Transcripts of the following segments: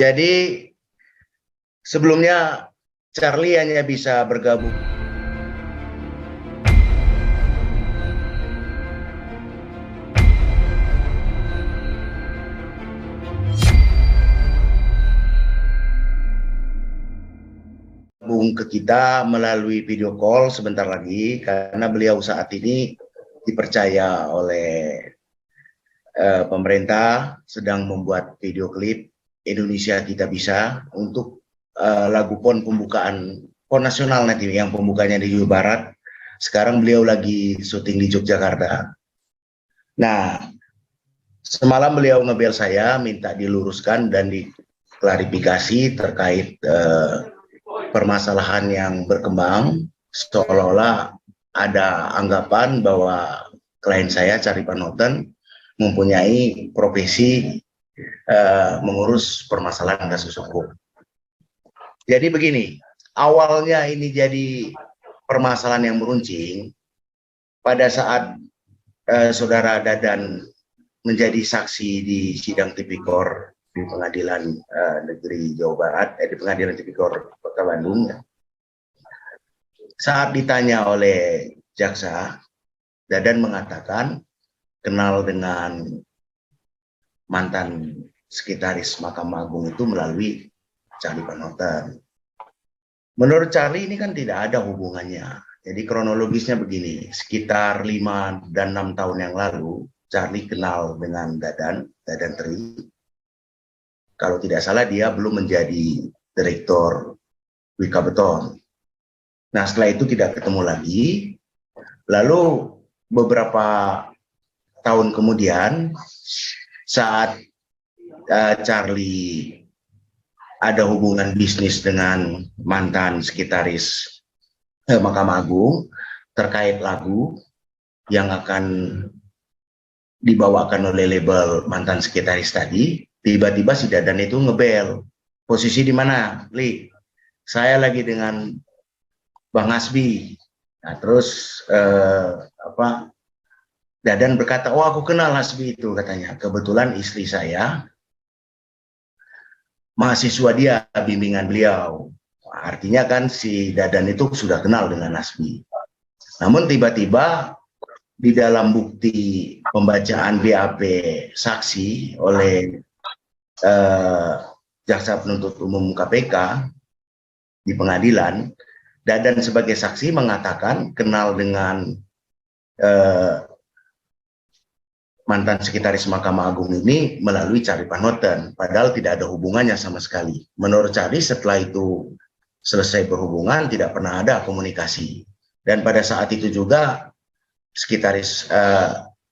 Jadi sebelumnya Charlie hanya bisa bergabung ke kita melalui video call sebentar lagi karena beliau saat ini dipercaya oleh pemerintah sedang membuat video klip Indonesia Kita Bisa untuk lagu PON pembukaan PON nasional nanti yang pembukanya di Jawa Barat. Sekarang beliau lagi syuting di Yogyakarta. Nah, semalam beliau ngebel saya minta diluruskan dan diklarifikasi terkait permasalahan yang berkembang, seolah-olah ada anggapan bahwa klien saya Charlie Van Houten mempunyai profesi mengurus permasalahan kasus hukum. Jadi begini, awalnya ini jadi permasalahan yang meruncing pada saat saudara Dadan menjadi saksi di sidang tipikor di Pengadilan Negeri Jawa Barat, di Pengadilan Tipikor Kota Bandung. Saat ditanya oleh jaksa, Dadan mengatakan kenal dengan mantan sekretaris Mahkamah Agung itu melalui Charlie Van Houten. Menurut Charlie ini kan tidak ada hubungannya. Jadi kronologisnya begini, sekitar 5 dan 6 tahun yang lalu, Charlie kenal dengan Dadan Tri. Kalau tidak salah dia belum menjadi direktur Wika Beton. Nah setelah itu tidak ketemu lagi. Lalu beberapa tahun kemudian saat Charlie ada hubungan bisnis dengan mantan sekretaris Mahkamah Agung terkait lagu yang akan dibawakan oleh label mantan sekretaris tadi, tiba-tiba si Dadan itu ngebel. Posisi di mana, Li? Saya lagi dengan Bang Hasbi. Nah, terus Dadan berkata, oh aku kenal Hasbi itu katanya. Kebetulan istri saya mahasiswa dia bimbingan beliau. Artinya kan si Dadan itu sudah kenal dengan Hasbi. Namun tiba-tiba di dalam bukti pembacaan BAP saksi oleh jaksa penuntut umum KPK di pengadilan, Dadan sebagai saksi mengatakan kenal dengan mantan sekretaris Mahkamah Agung ini melalui Charlie Van Houten, padahal tidak ada hubungannya sama sekali. Menurut Charlie setelah itu selesai berhubungan tidak pernah ada komunikasi. Dan pada saat itu juga sekretaris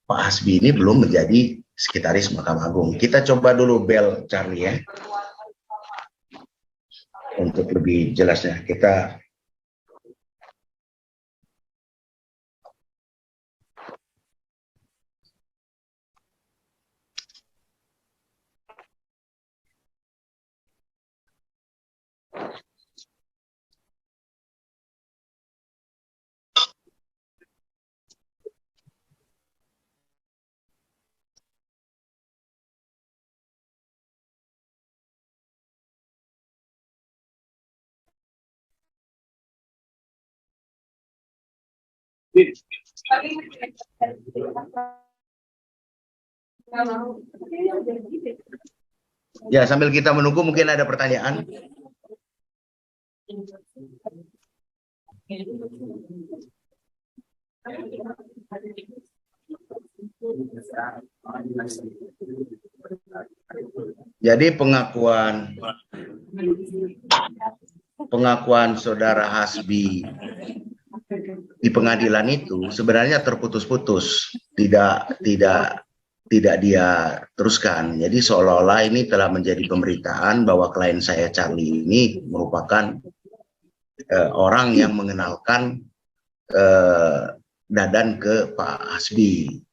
Pak Hasbi ini belum menjadi sekretaris Mahkamah Agung. Kita coba dulu bel Charlie ya. Untuk lebih jelasnya kita ya sambil kita menunggu mungkin ada pertanyaan. Jadi pengakuan saudara Hasbi di pengadilan itu sebenarnya terputus-putus, tidak dia teruskan. Jadi seolah-olah ini telah menjadi pemberitaan bahwa klien saya Charlie ini merupakan orang yang mengenalkan Dadan ke Pak Hasbi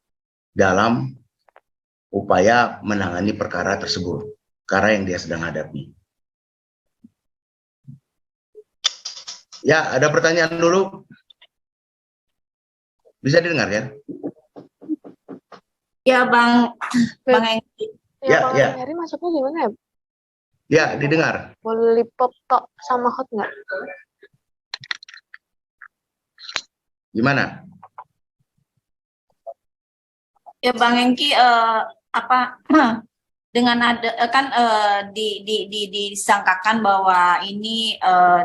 dalam upaya menangani perkara tersebut, perkara yang dia sedang hadapi. Ya, ada pertanyaan dulu? Bisa didengar ya? Ya, Bang Engki. Ya, Bang Heri masuknya gimana ya? Ya, didengar. Lollipop tok sama hot nggak? Gimana? Ya Bang Hengki, apa dengan ada kan disangkakan bahwa ini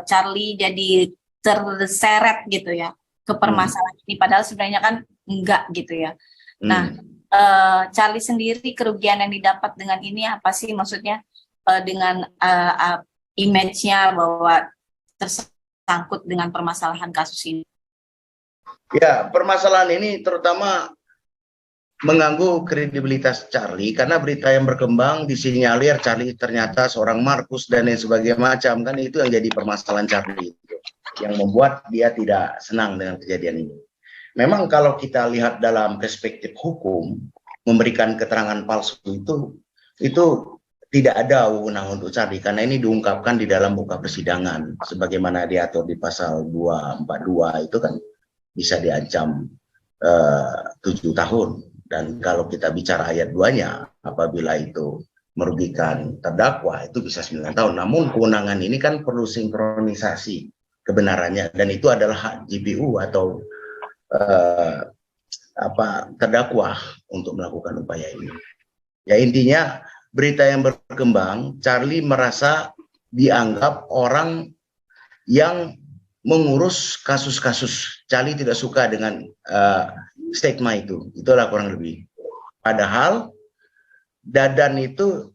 Charlie jadi terseret gitu ya ke permasalahan ini, padahal sebenarnya kan enggak gitu ya. Nah, Charlie sendiri kerugian yang didapat dengan ini apa sih, maksudnya dengan image-nya bahwa tersangkut dengan permasalahan kasus ini? Ya, permasalahan ini terutama mengganggu kredibilitas Charlie karena berita yang berkembang disinyalir Charlie ternyata seorang Markus dan lain sebagainya macam, kan itu yang jadi permasalahan Charlie itu, yang membuat dia tidak senang dengan kejadian ini. Memang kalau kita lihat dalam perspektif hukum, memberikan keterangan palsu itu tidak ada wewenang untuk Charlie karena ini diungkapkan di dalam muka persidangan sebagaimana diatur di pasal 242 itu kan bisa diancam 7 tahun. Dan kalau kita bicara ayat 2-nya, apabila itu merugikan terdakwa, itu bisa 9 tahun. Namun kewenangan ini kan perlu sinkronisasi kebenarannya, dan itu adalah hak JPU atau terdakwa untuk melakukan upaya ini. Ya, intinya berita yang berkembang, Charlie merasa dianggap orang yang mengurus kasus-kasus. Charlie tidak suka dengan stigma itu. Itulah kurang lebih. Padahal Dadan itu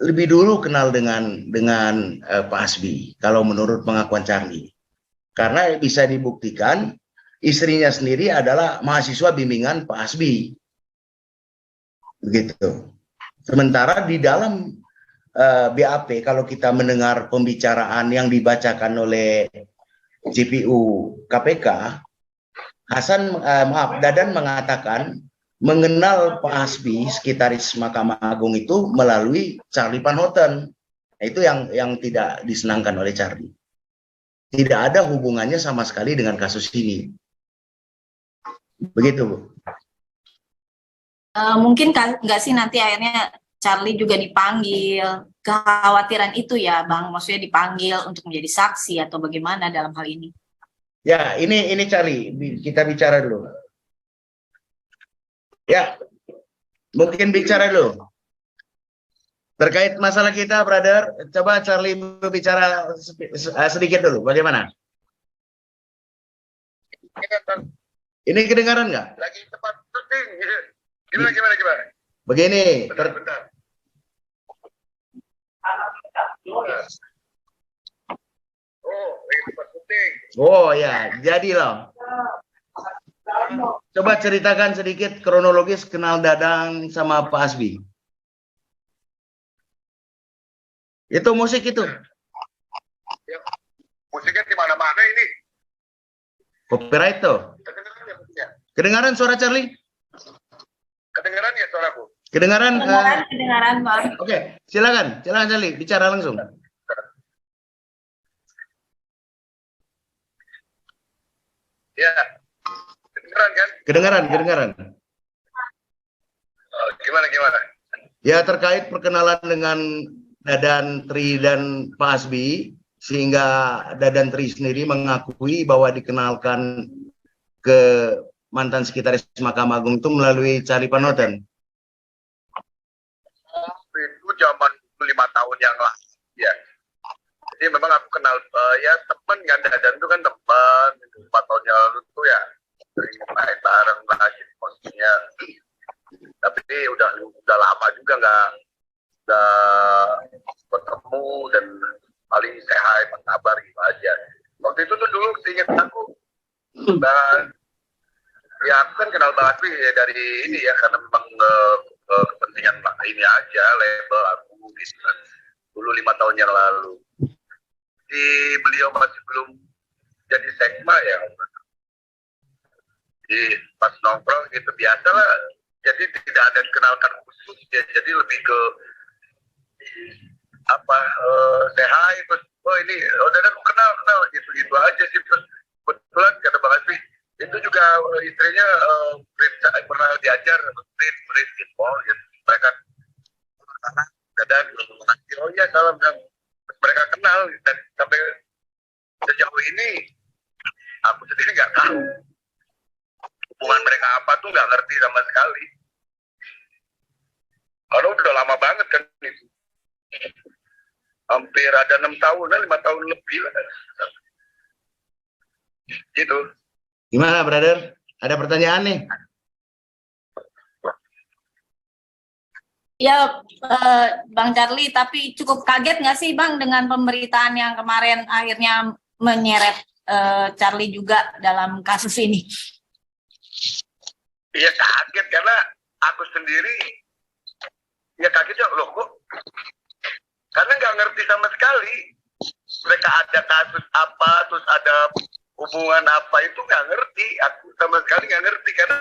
lebih dulu kenal dengan Pak Hasbi kalau menurut pengakuan Charlie. Karena bisa dibuktikan istrinya sendiri adalah mahasiswa bimbingan Pak Hasbi. Begitu. Sementara di dalam BAP kalau kita mendengar pembicaraan yang dibacakan oleh JPU KPK, Dadan mengatakan mengenal Pak Hasbi, sekretaris Mahkamah Agung itu melalui Charlie Van Houten. Itu yang tidak disenangkan oleh Charlie. Tidak ada hubungannya sama sekali dengan kasus ini. Begitu, Bu. Mungkin kan nggak sih nanti akhirnya Charlie juga dipanggil, kekhawatiran itu ya Bang, maksudnya dipanggil untuk menjadi saksi atau bagaimana dalam hal ini? Ya, ini Charlie, kita bicara dulu. Ya, mungkin bicara dulu. Terkait masalah kita, brother, coba Charlie berbicara sedikit dulu, bagaimana? Ini kedengaran nggak? Lagi tempat syuting. Gimana? Begini. Bentar. Oh, lagi tempat syuting. Oh ya, jadi loh. Coba ceritakan sedikit kronologis kenal Dadang sama Pak Hasbi. Itu musik itu. Ya, musiknya di mana-mana ini. Copyright tuh. Kedengaran suara Charlie? Kedengaran ya suaraku? Kedengaran? Kedengaran, Bang. Oke, silakan Charlie, bicara langsung. Ya, kedengaran kan? Kedengaran. Gimana? Ya, terkait perkenalan dengan Dadan Tri dan Pak Hasbi, sehingga Dadan Tri sendiri mengakui bahwa dikenalkan ke mantan sekretaris Mahkamah Agung itu melalui Charlie Van Houten. Itu zaman 5 tahun yang lalu ya. Jadi memang aku kenal ya teman kan, Dadan itu kan teman 4 tahun yang lalu tuh ya sering main bareng lah gitu maksudnya. Tapi udah lama juga nggak ketemu dan paling say hi, apa kabar gitu aja. Waktu itu tuh dulu ingat aku dan ya aku kan kenal banget ya dari ini ya karena memang kepentingan ini aja label aku gitu kan dulu 5 tahun yang lalu. Beliau masih belum jadi sekma ya. Jadi pas nongkrong gitu biasa lah. Jadi tidak ada kenalkan khusus ya. Jadi lebih ke say hi terus ini udah aku kenal gitu aja sih. Terus kebetulan kata Bang Hasbi itu juga istrinya pernah diajar murid gitu. Mereka dan dan oh iya salam, dan mereka kenal dan sampai sejauh ini aku sendiri nggak tahu hubungan mereka apa tuh, nggak ngerti sama sekali. Karena udah lama banget kan itu. Hampir ada 6 tahunan, 5 tahun lebih lah. Gitu. Gimana, brother? Ada pertanyaan nih? Ya, Bang Charlie, tapi cukup kaget nggak sih Bang dengan pemberitaan yang kemarin akhirnya menyeret Charlie juga dalam kasus ini? Iya kaget karena aku sendiri ya kagetnya loh kok, karena nggak ngerti sama sekali mereka ada kasus apa, terus ada hubungan apa, itu nggak ngerti, aku sama sekali nggak ngerti karena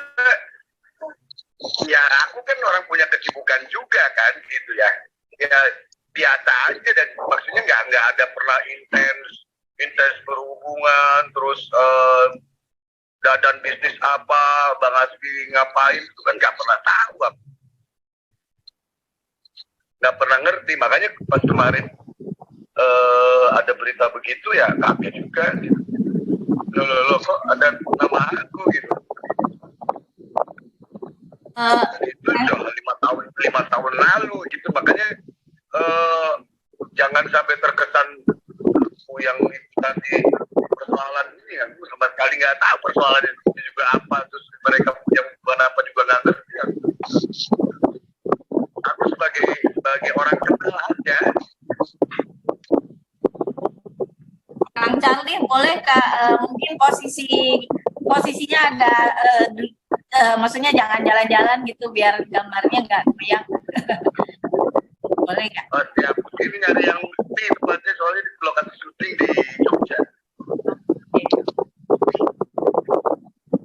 ya aku kan orang punya kesibukan juga kan gitu ya biasa aja, dan maksudnya nggak ada pernah intens berhubungan, terus dadan bisnis apa, Bang Hasbi ngapain, itu kan nggak pernah tahu aku. Nggak pernah ngerti, makanya pas kemarin ada berita begitu ya kaget juga gitu. Loh kok ada nama aku gitu. Itu udah 5 tahun lalu gitu, makanya jangan sampai terkesan aku yang tadi persoalan ini, aku sama sekali nggak tahu persoalan itu juga apa, terus mereka punya hubungan apa juga nggak ngerti. Aku sebagai orang kenal aja. Kang Charlie, boleh Kak, mungkin posisinya ada, maksudnya jangan jalan-jalan gitu biar gambarnya nggak goyang. Boleh Kak? Ya, ini nyari yang sepi tempatnya, soalnya di lokasi syuting di Jogja.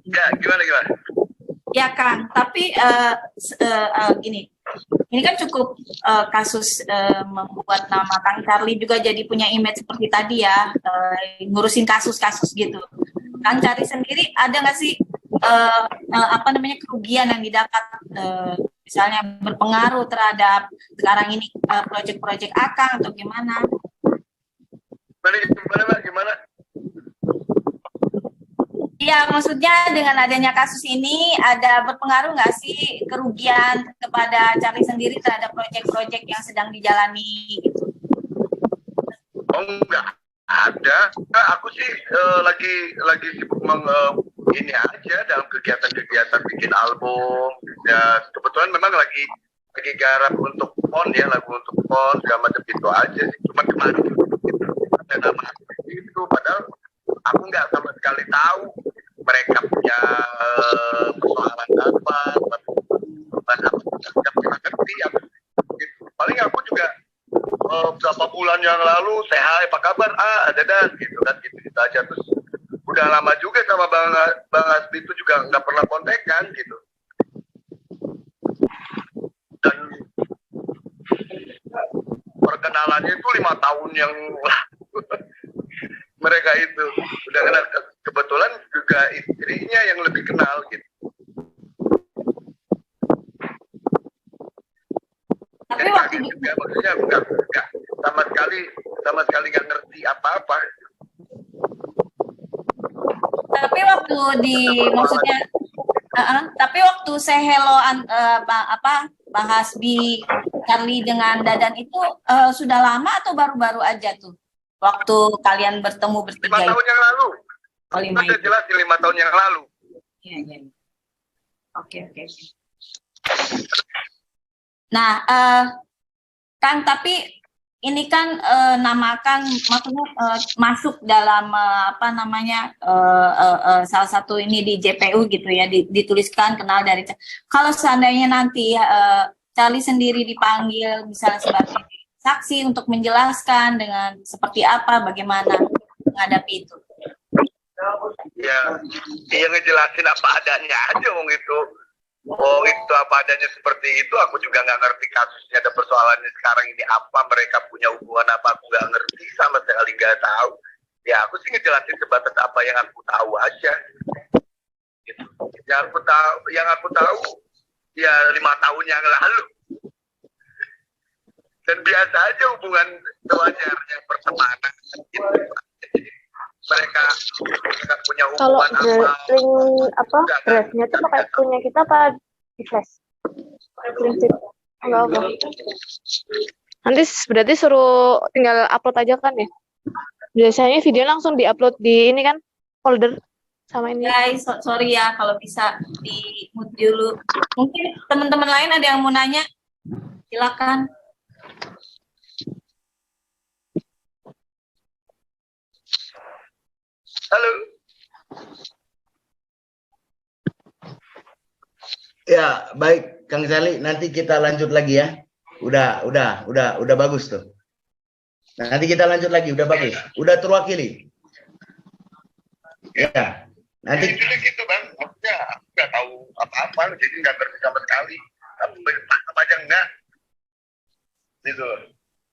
Ya, gimana? Ya Kang, tapi gini, ini kan cukup kasus membuat nama Kang Charlie juga jadi punya image seperti tadi ya, ngurusin kasus-kasus gitu. Kang Charlie sendiri ada nggak sih kerugian yang didapat, misalnya berpengaruh terhadap sekarang ini proyek-proyek Akang atau gimana? Gimana? Ya, maksudnya dengan adanya kasus ini ada berpengaruh nggak sih kerugian kepada Charlie sendiri terhadap proyek-proyek yang sedang dijalani gitu? Oh enggak ada. Nah, aku sih lagi sibuk ini aja dalam kegiatan bikin album. Ya kebetulan memang lagi garap untuk PON ya, lagu untuk PON segala macam itu aja sih. Cuma kemarin ada nama itu, padahal aku nggak sama sekali tahu mereka punya persoalan apa, nggak pernah ngerti aku. Gitu. Paling aku juga beberapa bulan yang lalu sehat, apa kabar? Ada dan gitu kan, gitu aja. Terus udah lama juga sama Bang Hasbi itu juga nggak pernah kontekan gitu. Dan perkenalannya itu 5 tahun yang mereka itu udah kenal, kebetulan juga istrinya yang lebih kenal gitu. Tapi waktu juga, maksudnya enggak sama sekali nggak ngerti apa-apa. Tapi waktu maksudnya tapi waktu say hello Bang Hasbi Charlie dengan Dadan itu sudah lama atau baru-baru aja tuh waktu kalian bertemu bertiga? 5 tahun yang lalu. Oh, 5 Sudah jelas di 5 tahun yang lalu. Iya. Oke. Nah, Kang, tapi ini kan namakan maksudnya masuk dalam salah satu ini di JPU gitu ya, dituliskan kenal dari. Kalau seandainya nanti Charlie sendiri dipanggil misalnya sebagai saksi untuk menjelaskan dengan seperti apa, bagaimana menghadapi itu? Ya ngejelasin apa adanya aja itu. Itu apa adanya seperti itu. Aku juga nggak ngerti kasusnya, ada persoalannya sekarang ini apa, mereka punya hubungan apa, aku nggak ngerti, sama sekali nggak tahu. Ya aku sih ngejelasin sebatas apa yang aku tahu aja. Gitu. Yang aku tahu ya 5 tahun yang lalu. dan biasa aja hubungan sewajarnya pertemanan gitu. Mereka punya Kalau hubungan apa? link apa drive-nya itu pakai punya kita apa di flash? Prinsip enggak apa. Nanti berarti suruh tinggal upload aja kan ya? Biasanya video langsung diupload di ini kan folder sama ini. Guys, sorry ya kalau bisa di mute dulu. Mungkin teman-teman lain ada yang mau nanya? Silakan. Halo. Ya, baik Kang Sali, nanti kita lanjut lagi ya. Udah bagus tuh. Nanti kita lanjut lagi, udah bagus. Udah terwakili. Ya, nanti Jadi gitu bang, maksudnya aku nggak tahu apa-apa, jadi nggak ngerti sama sekali. Kamu paham aja enggak? Gitu.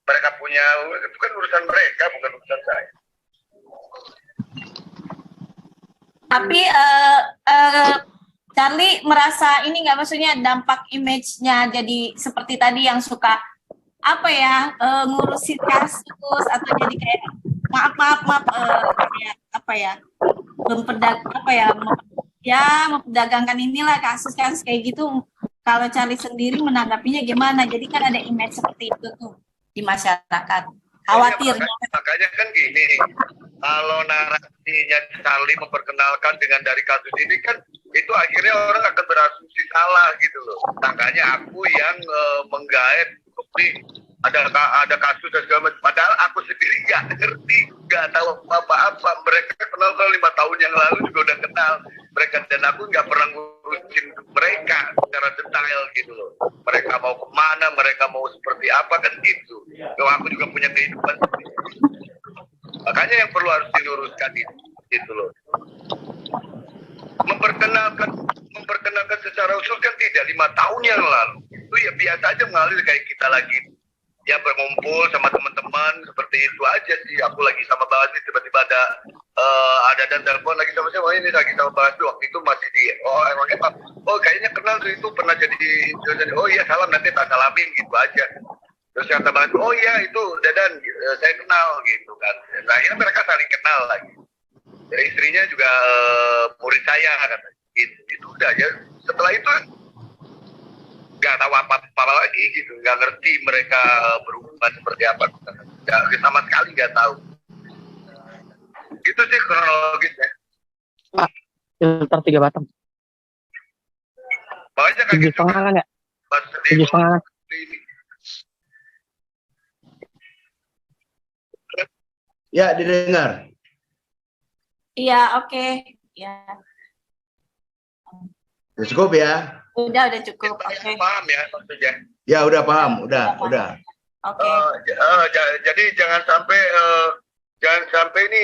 Mereka punya, itu kan urusan mereka, bukan urusan saya. Tapi Charlie merasa ini nggak, maksudnya dampak image-nya jadi seperti tadi yang suka apa ya, ngurusin kasus atau jadi kayak maaf kayak apa ya, memperdagangkan inilah kasus-kasus kayak gitu. Kalau Charlie sendiri menanggapinya gimana? Jadi kan ada image seperti itu tuh di masyarakat. Khawatir. Makanya kan gini, kalau narasinya Charlie memperkenalkan dengan dari kasus ini kan, itu akhirnya orang akan berasumsi salah gitu loh. Makanya aku yang menggait seperti ada kasus dan segala macam. Padahal aku sendiri nggak ngerti, nggak tahu apa-apa. Mereka kenal kalau 5 tahun yang lalu juga udah kenal mereka, dan aku nggak pernah ngurusin mereka secara detail gitu loh. Mereka mau kemana, mereka mau seperti apa kan gitu. Kalau aku juga punya kehidupan sendiri. Makanya yang perlu harus diluruskan itu gitu loh. Memperkenalkan secara usul kan tidak 5 tahun yang lalu. Itu ya biasa aja mengalir kayak kita lagi ya berkumpul sama teman-teman seperti itu aja sih. Aku lagi sama Bang Asri, tiba-tiba ada dan telepon lagi sama saya, oh ini lagi sama Bang Asri, waktu itu masih di emang apa, oh kayaknya kenal tuh, itu pernah jadi oh iya salam, nanti tak salamin gitu aja. Terus kata Bang Asri, oh iya itu Dadan, saya kenal gitu kan. Nah akhirnya mereka saling kenal lagi. Ya, istrinya juga murid saya kata itu udah ya. Setelah itu nggak tahu apa-apa lagi gitu, nggak ngerti mereka berhubungan seperti apa, nggak sama sekali nggak tahu. Itu sih kronologisnya. Pak, filter 3 batang. Makanya kayak gitu. 7,5 kan ya? Pas 7,5. ya didengar. Iya, oke. Ya. Cukup ya. Udah cukup. Oke. Paham ya maksudnya? Ya udah paham, udah. Oke. Jadi jangan sampai ini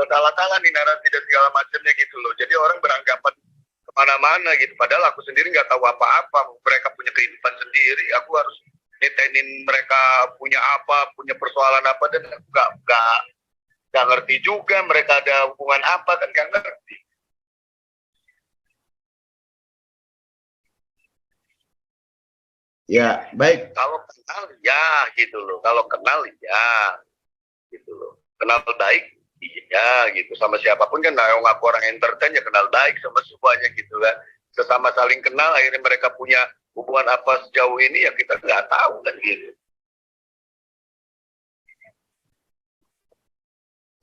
salah-salah nih narasi dan segala macamnya gitu loh. Jadi orang beranggapan kemana-mana gitu. Padahal aku sendiri nggak tahu apa-apa. Mereka punya kehidupan sendiri. Aku harus nyetenin mereka punya apa, punya persoalan apa, dan aku nggak ngerti juga mereka ada hubungan apa, kan nggak ngerti. Ya, baik. Kalau kenal ya gitu loh. Kalau kenal ya gitu loh. Kenal baik iya gitu. Sama siapapun kan, nah, aku orang entertain ya kenal baik sama semuanya gitu kan. Sesama saling kenal, akhirnya mereka punya hubungan apa sejauh ini ya kita nggak tahu kan gitu.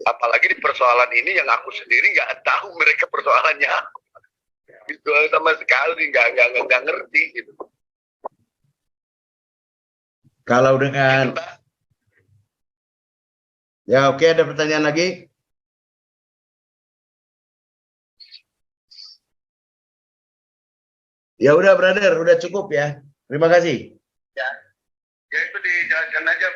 Apalagi di persoalan ini yang aku sendiri nggak tahu mereka persoalannya apa. Gitu sama sekali nggak ngerti gitu. Kalau dengan ya oke, ada pertanyaan lagi? Ya udah brother, udah cukup ya. Terima kasih. Ya itu dijelaskan aja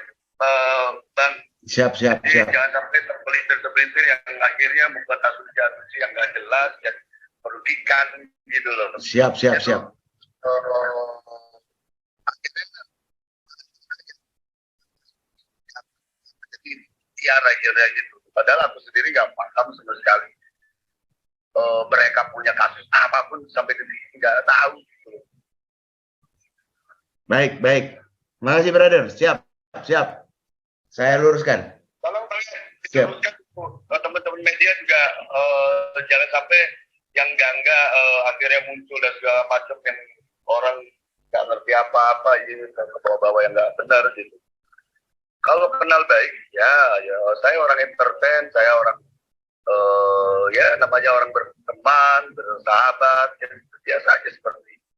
Bang. Siap. Jangan sampai terpelintir yang akhirnya membuat asumsi yang nggak jelas dan merugikan gitu loh. Siap. Akhirnya gitu. Padahal aku sendiri nggak paham sama sekali. Mereka punya kasus apapun sampai detik ini nggak tahu. Gitu. Baik. Makasih brother, siap, siap. Saya luruskan. Tolong Siap. diteruskan teman-teman media juga jangan sampai yang enggak akhirnya muncul dan segala macam yang orang nggak ngerti apa-apa ini ke bawah-bawah yang nggak benar gitu. Kalau kenal baik, ya saya orang entertain, saya orang ya namanya orang berteman, bersahabat, ya biasa aja seperti itu.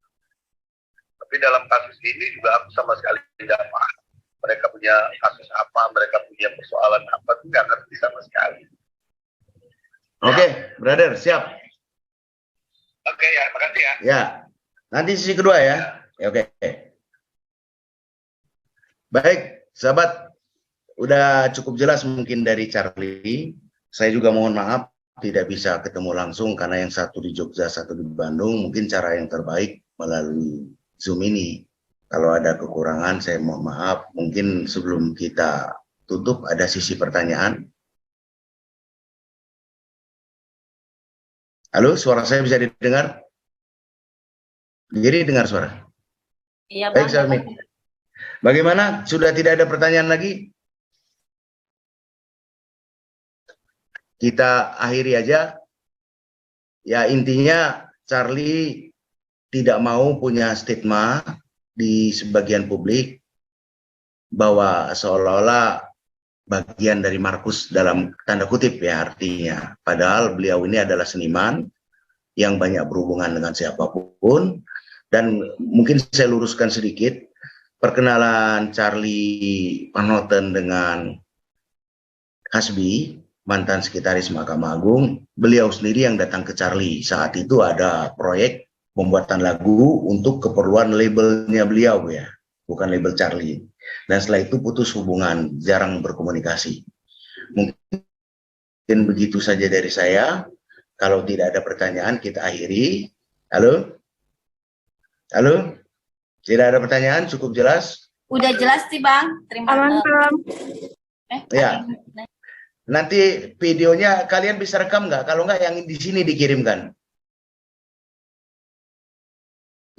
Tapi dalam kasus ini juga aku sama sekali tidak paham. Mereka punya kasus apa, mereka punya persoalan apa, itu nggak ngerti sama sekali. Oke, brother, siap. Oke ya, makasih ya. Ya, nanti sesi kedua ya. Ya, oke. Baik, sahabat, udah cukup jelas mungkin dari Charlie. Saya juga mohon maaf tidak bisa ketemu langsung karena yang satu di Jogja, satu di Bandung. Mungkin cara yang terbaik melalui Zoom ini. Kalau ada kekurangan, saya mohon maaf. Mungkin sebelum kita tutup ada sisi pertanyaan. Halo, suara saya bisa didengar? Jadi dengar suara. Iya, Baik, Bang. Salmi. Bagaimana? Sudah tidak ada pertanyaan lagi? Kita akhiri aja. Ya, intinya Charlie tidak mau punya stigma di sebagian publik bahwa seolah-olah bagian dari Markus dalam tanda kutip ya artinya. Padahal beliau ini adalah seniman yang banyak berhubungan dengan siapapun. Dan mungkin saya luruskan sedikit, perkenalan Charlie Van Houten dengan Hasbi, mantan sekretaris Mahkamah Agung, beliau sendiri yang datang ke Charlie. Saat itu ada proyek pembuatan lagu untuk keperluan labelnya beliau ya, bukan label Charlie. Dan setelah itu putus hubungan, jarang berkomunikasi. Mungkin begitu saja dari saya. Kalau tidak ada pertanyaan, kita akhiri. Halo? Halo? Tidak ada pertanyaan, cukup jelas? Udah jelas sih, Bang. Terima Aman, Bang. Ya. Nanti videonya kalian bisa rekam nggak? Kalau nggak, yang di sini dikirimkan.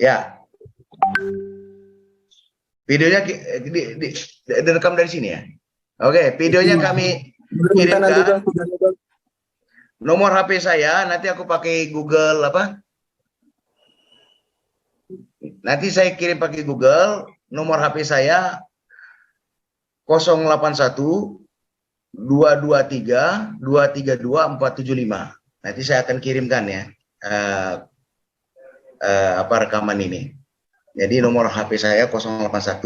Ya. Videonya direkam dari sini ya. Oke, videonya kami kirimkan. Nomor HP saya nanti aku pakai Google apa? Nanti saya kirim pakai Google. Nomor HP saya 081 223 232 475. Nanti saya akan kirimkan ya rekaman ini. Jadi nomor HP saya 081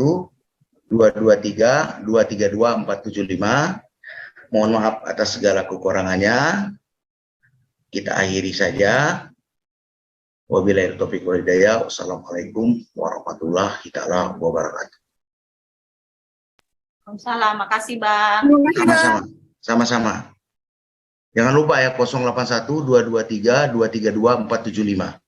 223 232 475. Mohon maaf atas segala kekurangannya. Kita akhiri saja. Wabillahi taufiq wal hidayah. Wassalamualaikum warahmatullahi taala wabarakatuh. Waalaikumsalam. Makasih, Bang. Sama-sama. Sama-sama. Jangan lupa ya 081 223 232 475.